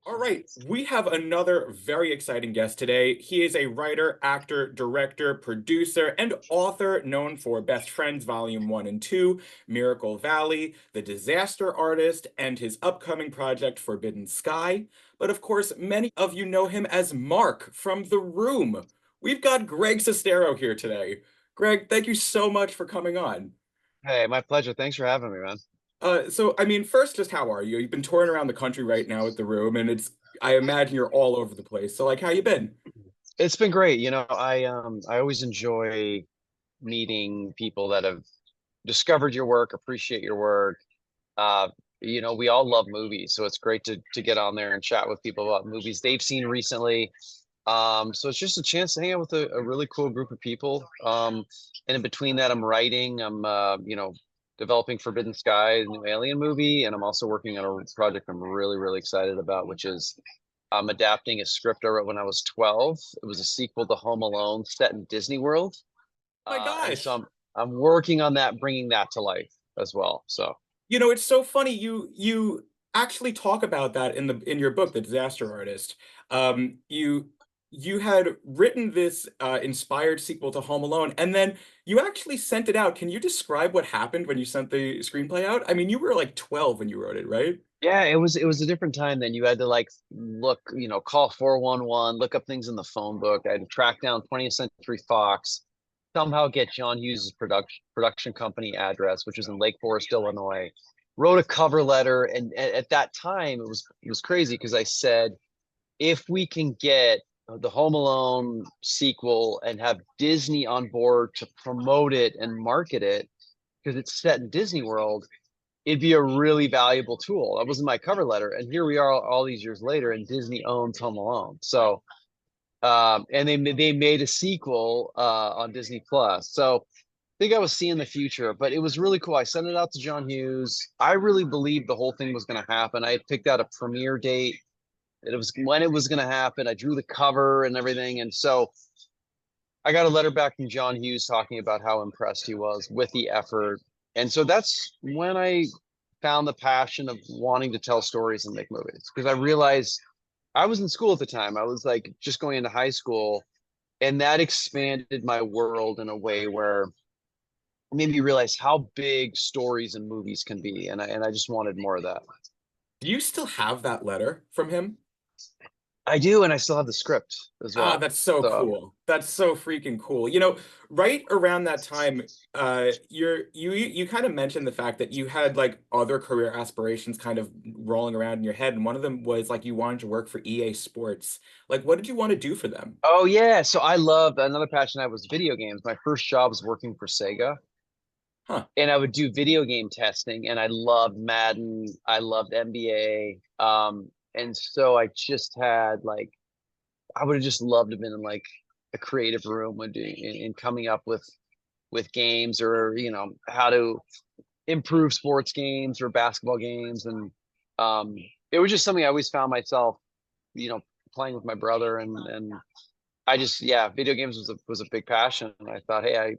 All right, we have another very exciting guest today. He is a writer, actor, director, producer, and author known for Best Friends Volume 1 and 2, Miracle Valley, The Disaster Artist, and his upcoming project Forbidden Sky. But of course, many of you know him as Mark from The Room. We've got Greg Sestero here today. Greg, thank you so much for coming on. Hey, my pleasure. Thanks for having me, man. First, just how are you? You've been touring around the country right now with The Room, and I imagine you're all over the place. So, like, how you been? It's been great. I always enjoy meeting people that have discovered your work, appreciate your work. Uh, we all love movies, so it's great to get on there and chat with people about movies they've seen recently. So it's just a chance to hang out with a really cool group of people. And in between that, I'm writing. I'm developing Forbidden Sky, the new Alien movie, and I'm also working on a project I'm really excited about, which is I'm adapting a script I wrote when I was 12. It was a sequel to Home Alone set in Disney World. My And so gosh. I'm working on that, bringing that to life as well. So It's so funny. You actually talk about that in your book, The Disaster Artist. You had written this inspired sequel to Home Alone, and then you actually sent it out. Can you describe what happened when you sent the screenplay out? I mean, you were like 12 when you wrote it, right? yeah, it was a different time then. You had to like look, call 411, look up things in the phone book. I had to track down 20th Century Fox, somehow get John Hughes' production company address, which was in Lake Forest, Illinois. Wrote a cover letter, and at that time it was crazy because I said, if we can get the Home Alone sequel and have Disney on board to promote it and market it, because it's set in Disney World, it'd be a really valuable tool. That was in my cover letter, and here we are all these years later, and Disney owns Home Alone. So, and they made a sequel on Disney Plus. So, I think I was seeing the future, but it was really cool. I sent it out to John Hughes. I really believed the whole thing was going to happen. I had picked out a premiere date. It was when it was going to happen. I drew the cover and everything, and so I got a letter back from John Hughes talking about how impressed he was with the effort. And so that's when I found the passion of wanting to tell stories and make movies, because I realized I was in school at the time. I was like just going into high school, and that expanded my world in a way where it made me realize how big stories and movies can be. And I just wanted more of that. Do you still have that letter from him? I do, and I still have the script as Ah, well. that's so So cool. That's so freaking cool. Right around that time, you kind of mentioned the fact that you had like other career aspirations kind of rolling around in your head, and one of them was like you wanted to work for EA Sports. Like, what did you want to do for them? oh yeah, so I loved another passion I had was video games. My first job was working for Sega, Huh. and I would do video game testing, and I loved Madden, I loved NBA. And so I just had like I would have just loved to have been in like a creative room with and coming up with games, or how to improve sports games or basketball games. And um it was just something I always found myself, you know, playing with my brother. And I just, yeah, video games was a big passion. And I thought, hey,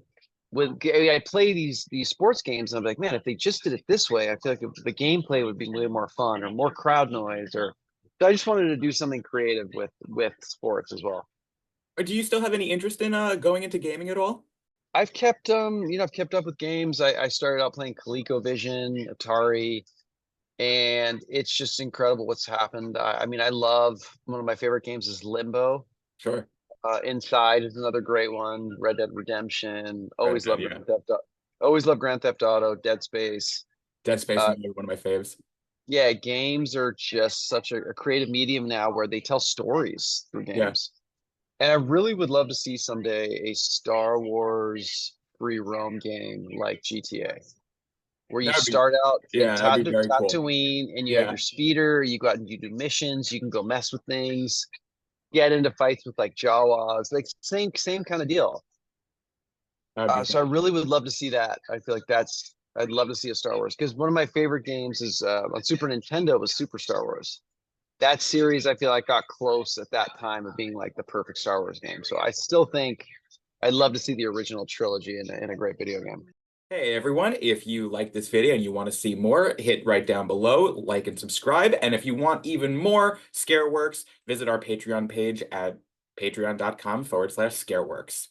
I play these sports games, and I'm like, man, if they just did it this way, I feel like the gameplay would be way more fun, or more crowd noise, or so I just wanted to do something creative with sports as well. Do you still have any interest in going into gaming at all? I've kept up with games. I started out playing ColecoVision, Atari, and it's just incredible what's happened. I mean, I love, one of my favorite games is Limbo. Sure. Inside is another great one. Red Dead Redemption. Red Dead, yeah. Always love Grand Theft Auto. Dead Space. Dead Space Uh, is another one of my faves. yeah, games are just such a creative medium now where they tell stories through Yeah. games. And I really would love to see someday a Star Wars free roam game like GTA, where you That would be, start out in yeah, that'd be very cool. Tatooine, and you have Yeah, your speeder. You go out and you do missions. You can go mess with things, get into fights with like Jawas, like same kind of deal. that'd be So I really would love to see that. I feel like I'd love to see a Star Wars, because one of my favorite games is on Super Nintendo was Super Star Wars. That series I feel like got close at that time of being like the perfect Star Wars game. So I still think I'd love to see the original trilogy in a great video game. Hey everyone, if you like this video and you want to see more, hit right down below, like and subscribe. And if you want even more Scareworks, visit our Patreon page at patreon.com/Scareworks.